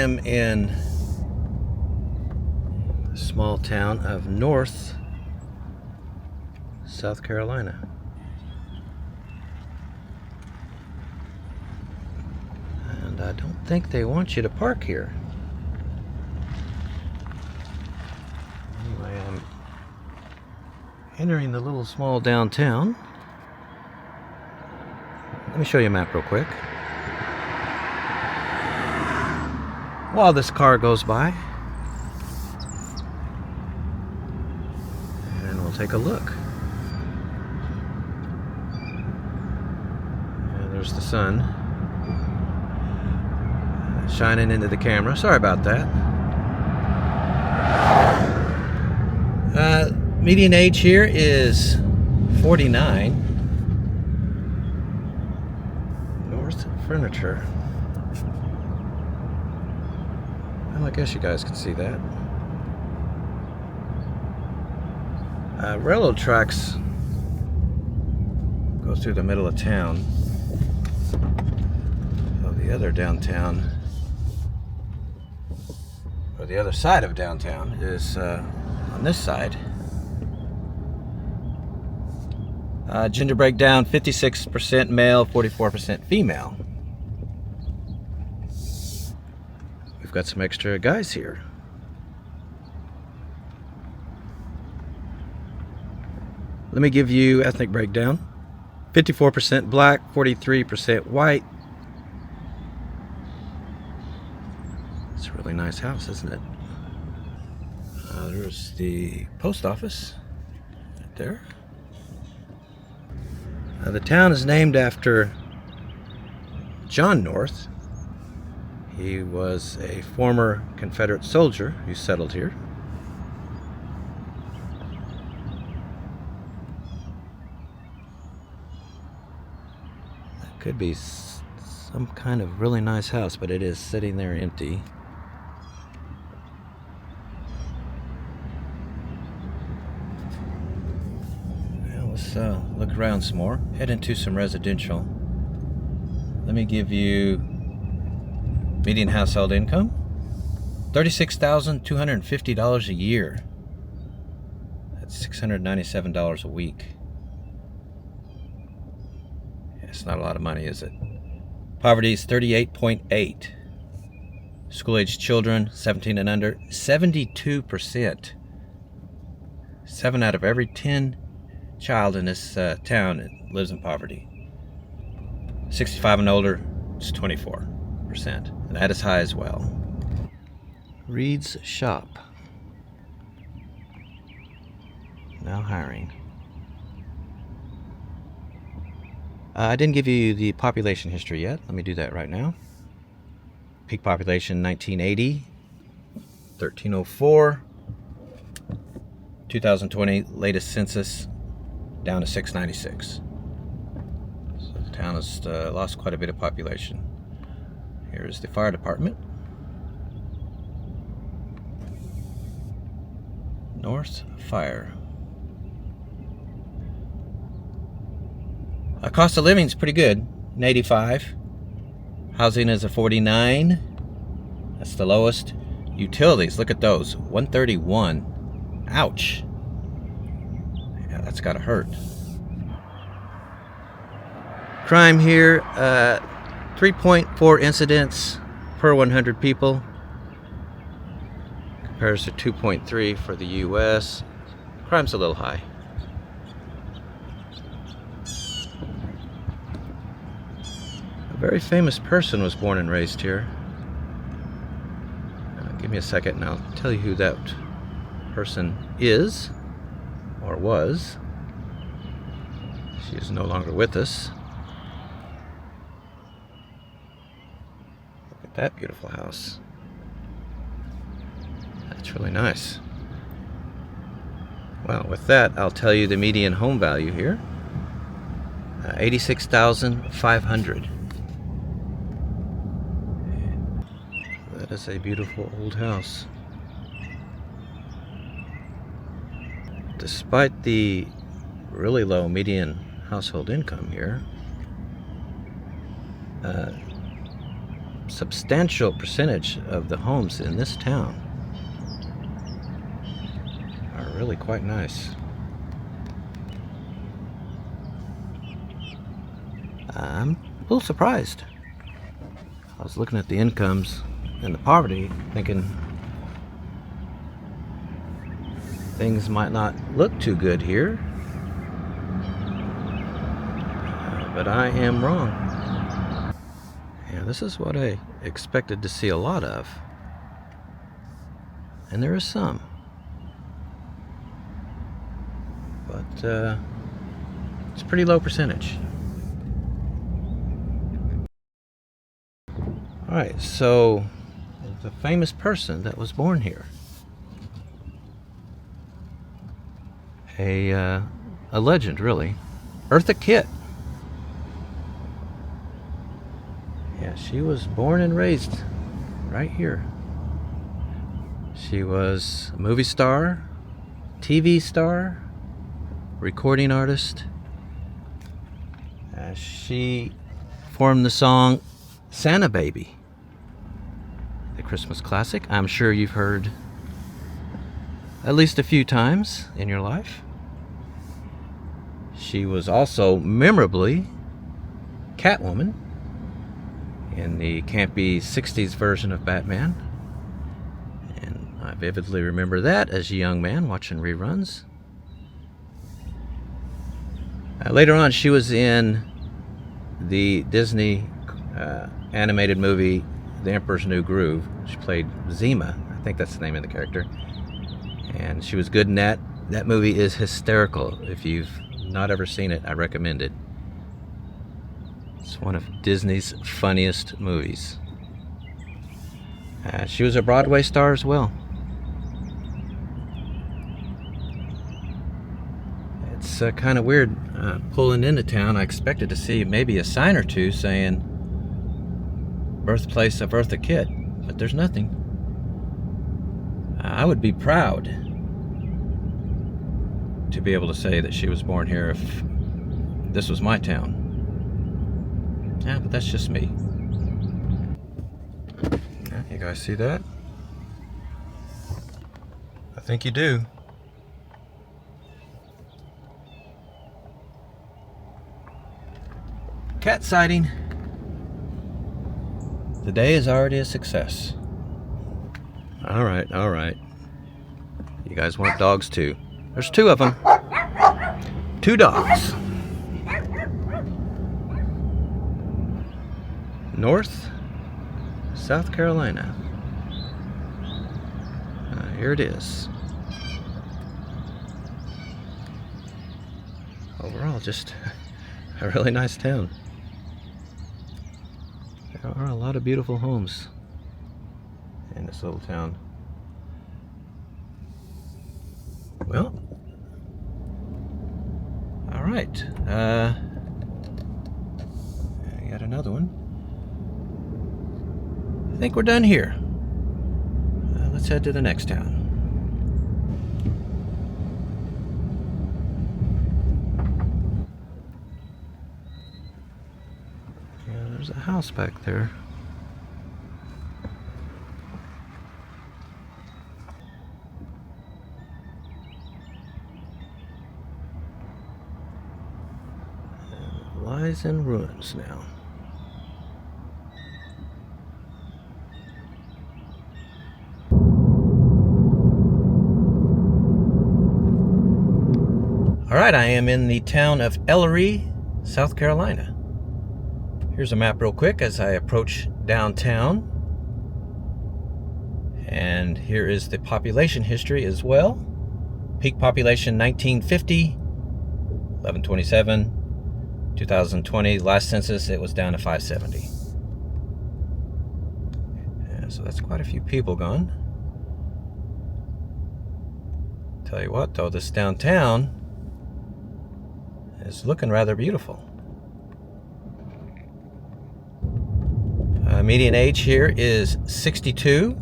am in the small town of North, South Carolina. And I don't think they want you to park here. Anyway, I'm entering the little small downtown. Let me show you a map real quick. While this car goes by, and we'll take a look. And there's the sun shining into the camera. Sorry about that. Median age here is 49. North Furniture. Well, I guess you guys can see that. Railroad tracks go through the middle of town. So the other downtown, or the other side of downtown, is on this side. Gender breakdown: 56% male, 44% female. We've got some extra guys here. Let me give you ethnic breakdown: 54% black, 43% white. It's a really nice house, isn't it? There's the post office right there. The town is named after John North. He was a former Confederate soldier who settled here. That could be some kind of really nice house, but it is sitting there empty. Let's look around some more. Head into some residential. Let me give you median household income: $36,250 a year. That's $697 a week. Yeah, it's not a lot of money, is it? Poverty is 38.8. School-aged children 17 and under, 72%. 7 out of every 10 child in this town lives in poverty. 65 and older, it's 24%, and that is high as well. Reed's Shop, now hiring. I didn't give you the population history yet. Let me do that right now. Peak population 1980, 1304. 2020 latest census, down to 696. So the town has lost quite a bit of population. Here's the fire department. North Fire. Cost of living is pretty good, an 85. Housing is a 49. That's the lowest. Utilities, look at those, 131. Ouch. Yeah, that's gotta hurt. Crime here, 3.4 incidents per 100 people. Compares to 2.3 for the US. Crime's a little high. A very famous person was born and raised here. Give me a second and I'll tell you who that person is, or was. She is no longer with us. Look at that beautiful house. That's really nice. Well, with that, I'll tell you the median home value here. $86,500. That is a beautiful old house. Despite the really low median household income here, substantial percentage of the homes in this town are really quite nice. I'm a little surprised. I was looking at the incomes and the poverty, thinking things might not look too good here. But I am wrong. Yeah, this is what I expected to see a lot of. And there is some. But it's a pretty low percentage. Alright, so the famous person that was born here. A legend, really. Eartha Kitt. Yeah, she was born and raised right here. She was a movie star, TV star, recording artist. She formed the song Santa Baby, the Christmas classic. I'm sure you've heard at least a few times in your life. She was also memorably Catwoman in the campy 60s version of Batman. And I vividly remember that as a young man watching reruns. Later on, she was in the Disney animated movie The Emperor's New Groove. She played Zima. I think that's the name of the character. And she was good in that. That movie is hysterical. If you've not ever seen it, I recommend it. It's one of Disney's funniest movies. She was a Broadway star as well. It's kind of weird pulling into town. I expected to see maybe a sign or two saying birthplace of Eartha Kitt, but there's nothing. I would be proud to be able to say that she was born here if this was my town. Yeah, but that's just me. Yeah, you guys see that? I think you do. Cat sighting. The day is already a success. All right. You guys want dogs too? There's two of them. 2 dogs. North, South Carolina. Here it is. Overall, just a really nice town. There are a lot of beautiful homes in this little town. Well, all right. I got another one. I think we're done here. Let's head to the next town. Yeah, there's a house back there. It lies in ruins now. Alright, I am in the town of Elloree, South Carolina. Here's a map real quick as I approach downtown. And here is the population history as well. Peak population 1950, 1127. 2020, last census, it was down to 570. Yeah, so that's quite a few people gone. Tell you what though, this downtown is looking rather beautiful. Median age here is 62.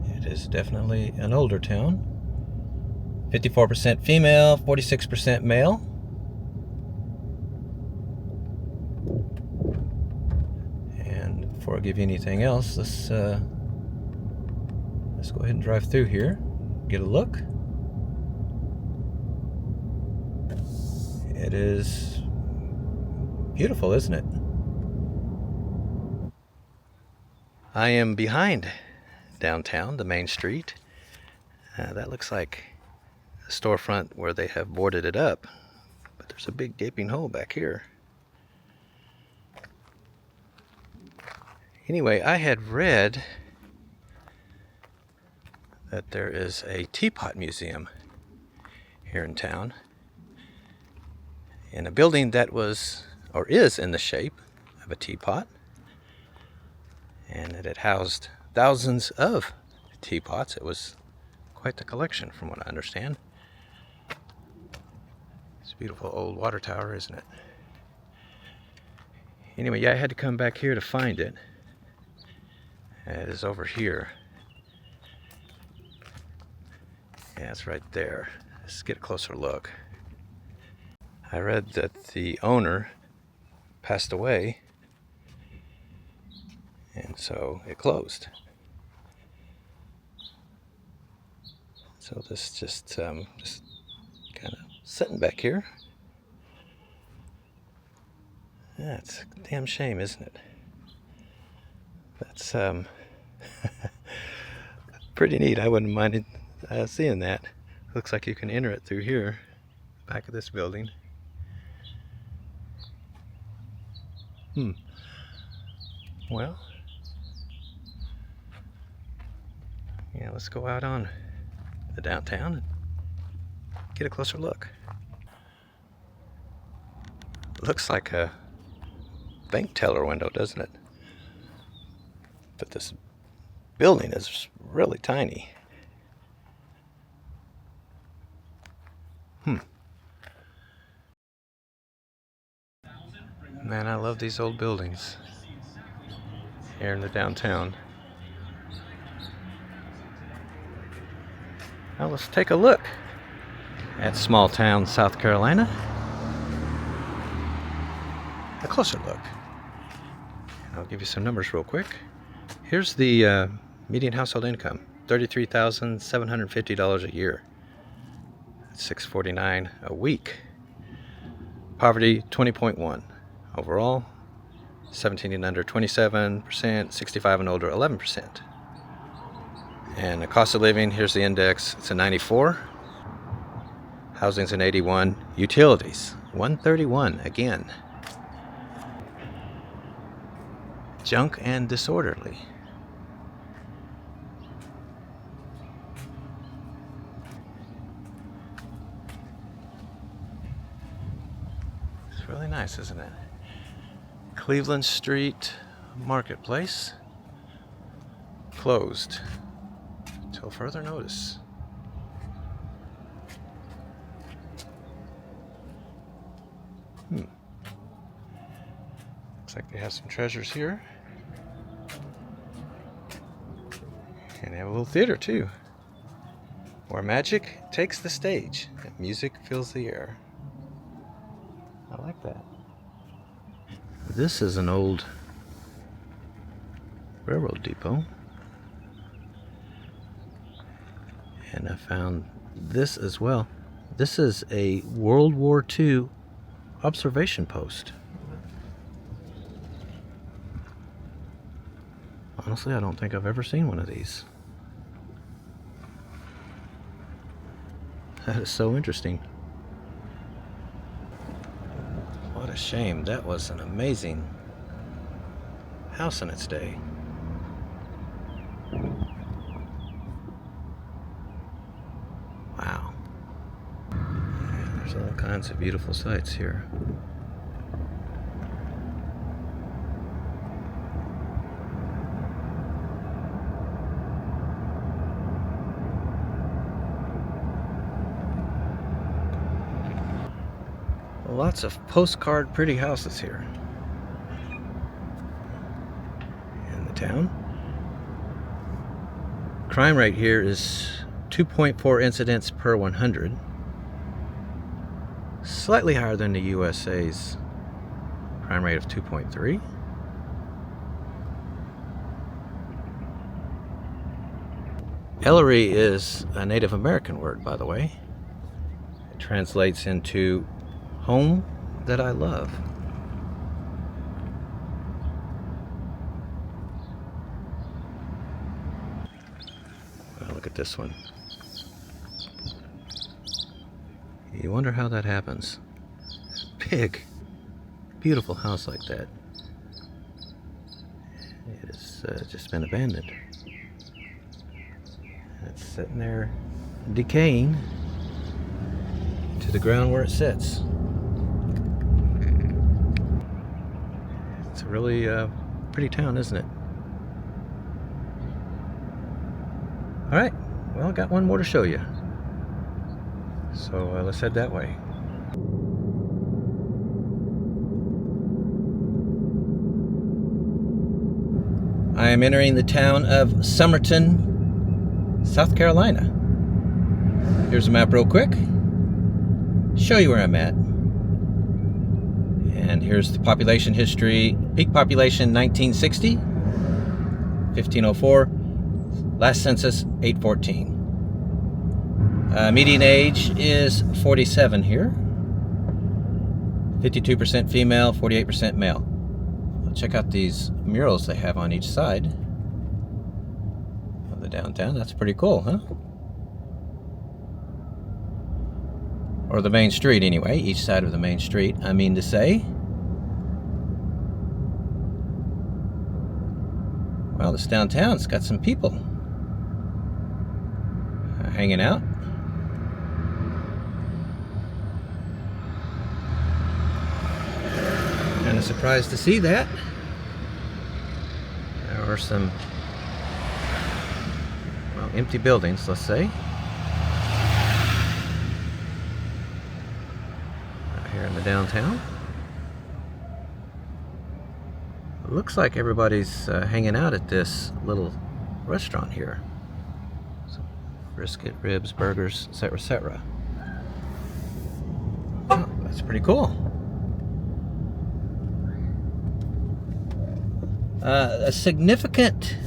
It is definitely an older town. 54% female, 46% male. And before I give you anything else, let's go ahead and drive through here, get a look. It is beautiful, isn't it? I am behind downtown, the main street. That looks like a storefront where they have boarded it up, but there's a big gaping hole back here. Anyway, I had read that there is a teapot museum here in town, in a building that was, or is, in the shape of a teapot, and it had housed thousands of teapots. It was quite the collection, from what I understand. It's a beautiful old water tower, isn't it? Anyway, yeah, I had to come back here to find it. It is over here. Yeah, it's right there. Let's get a closer look. I read that the owner passed away, and so it closed. So this just kind of sitting back here. Yeah, it's a damn shame, isn't it? That's pretty neat. I wouldn't mind seeing that. Looks like you can enter it through here, back of this building. Well, yeah, let's go out on the downtown and get a closer look. Looks like a bank teller window, doesn't it? But this building is really tiny. Man, I love these old buildings here in the downtown. Now let's take a look at small town South Carolina. A closer look. I'll give you some numbers real quick. Here's the median household income, $33,750 a year. That's $649 a week. Poverty, 20.1. Overall, 17 and under, 27%, 65 and older, 11%. And the cost of living, here's the index, it's a 94. Housing's an 81. Utilities, 131 again. Junk and disorderly. It's really nice, isn't it? Cleveland Street Marketplace closed until further notice. Looks like they have some treasures here. And they have a little theater too, where magic takes the stage and music fills the air. I like that. This is an old railroad depot. And I found this as well. This is a World War II observation post. Honestly, I don't think I've ever seen one of these. That is so interesting. What a shame. That was an amazing house in its day. Wow. There's all kinds of beautiful sights here. Lots of postcard pretty houses here in the town. Crime rate here is 2.4 incidents per 100. Slightly higher than the USA's crime rate of 2.3. Elloree is a Native American word, by the way. It translates into home that I love. Oh, look at this one. You wonder how that happens. Big, beautiful house like that. It has just been abandoned. It's sitting there decaying to the ground where it sits. It's a really pretty town, isn't it? Alright, well, I got one more to show you. So let's head that way. I am entering the town of Summerton, South Carolina. Here's a map real quick. Show you where I'm at. And here's the population history. Peak population 1960, 1504. Last census 814. Median age is 47 here. 52% female, 48% male. Check out these murals they have on each side of the downtown. That's pretty cool, huh? Or the main street anyway, each side of the main street, I mean to say. Well, this downtown's got some people hanging out. Kind of surprised to see that. There are some, well, empty buildings, let's say. Right here in the downtown. It looks like everybody's hanging out at this little restaurant here. So, brisket, ribs, burgers, etc., etc. Oh, that's pretty cool. A significant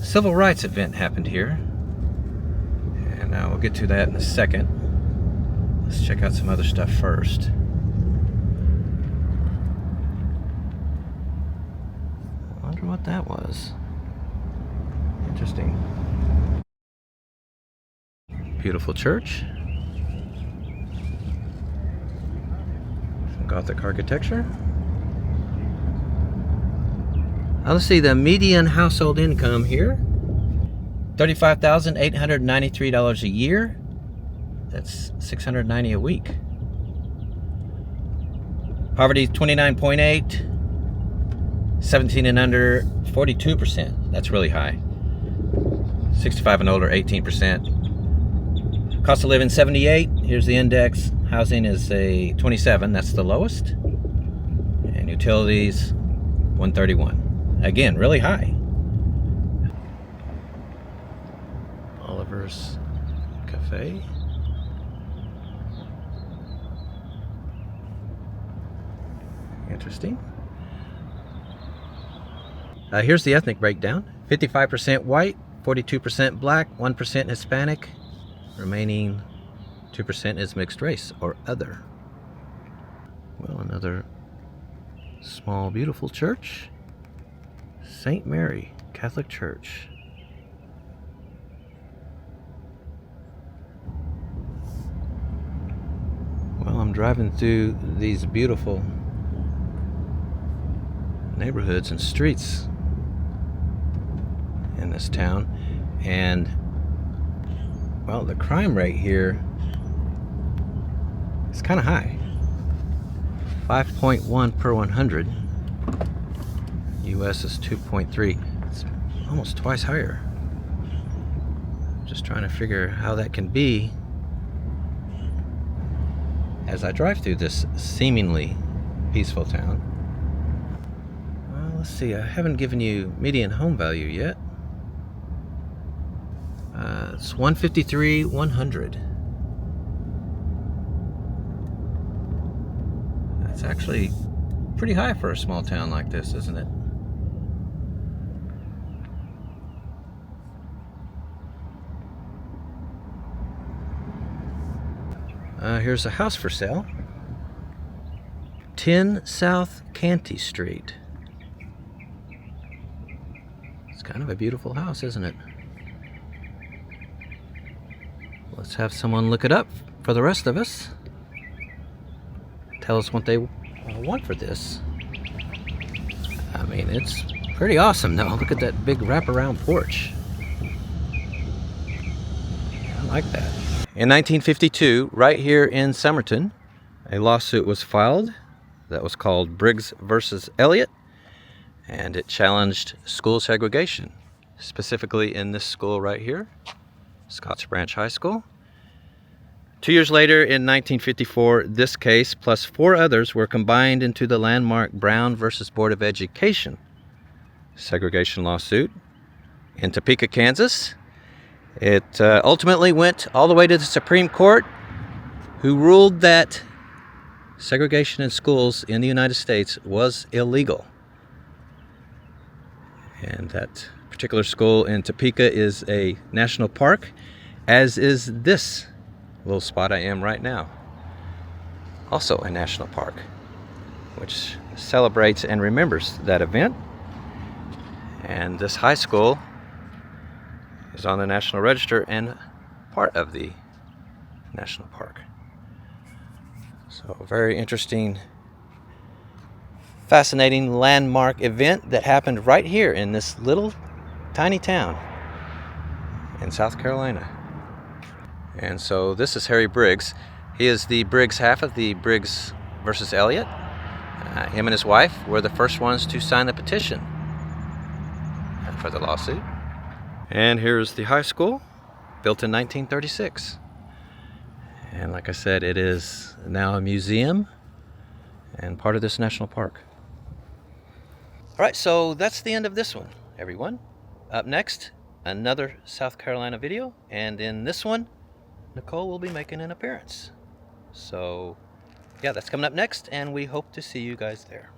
civil rights event happened here, and we'll get to that in a second. Let's check out some other stuff first. I wonder what that was. Interesting. Beautiful church. Some Gothic architecture. Now let's see the median household income here. $35,893 a year. That's $690 a week. Poverty 29.8. 17 and under 42%. That's really high. 65 and older 18%. Cost of living 78. Here's the index. Housing is a 27. That's the lowest. And utilities 131. Again, really high. Oliver's Cafe. Interesting. Here's the ethnic breakdown. 55% white, 42% black, 1% Hispanic. Remaining 2% is mixed race or other. Well, another small, beautiful church. St. Mary Catholic Church. Well, I'm driving through these beautiful neighborhoods and streets in this town, and well, the crime rate here is kind of high. 5.1 per 100. US is 2.3. It's almost twice higher. Just trying to figure how that can be as I drive through this seemingly peaceful town. Well, let's see, I haven't given you median home value yet. It's $153,100. That's actually pretty high for a small town like this, isn't it? Here's a house for sale. 10 South Canty Street. It's kind of a beautiful house, isn't it? Let's have someone look it up for the rest of us. Tell us what they want for this. I mean, it's pretty awesome though. Look at that big wraparound porch. I like that. In 1952, right here in Summerton, a lawsuit was filed that was called Briggs versus Elliott, and it challenged school segregation, specifically in this school right here, Scotts Branch High School. 2 years later, in 1954, this case plus 4 others were combined into the landmark Brown versus Board of Education segregation lawsuit in Topeka, Kansas. It ultimately went all the way to the Supreme Court, who ruled that segregation in schools in the United States was illegal. And that particular school in Topeka is a national park, as is this little spot I am right now. Also a national park, which celebrates and remembers that event. And this high school is on the National Register and part of the national park. So a very interesting, fascinating landmark event that happened right here in this little tiny town in South Carolina. And so this is Harry Briggs. He is the Briggs half of the Briggs versus Elliott. Him and his wife were the first ones to sign the petition for the lawsuit. And here's the high school, built in 1936. And like I said, it is now a museum and part of this national park. All right, so that's the end of this one, everyone. Up next, another South Carolina video. And in this one, Nicole will be making an appearance. So yeah, that's coming up next, and we hope to see you guys there.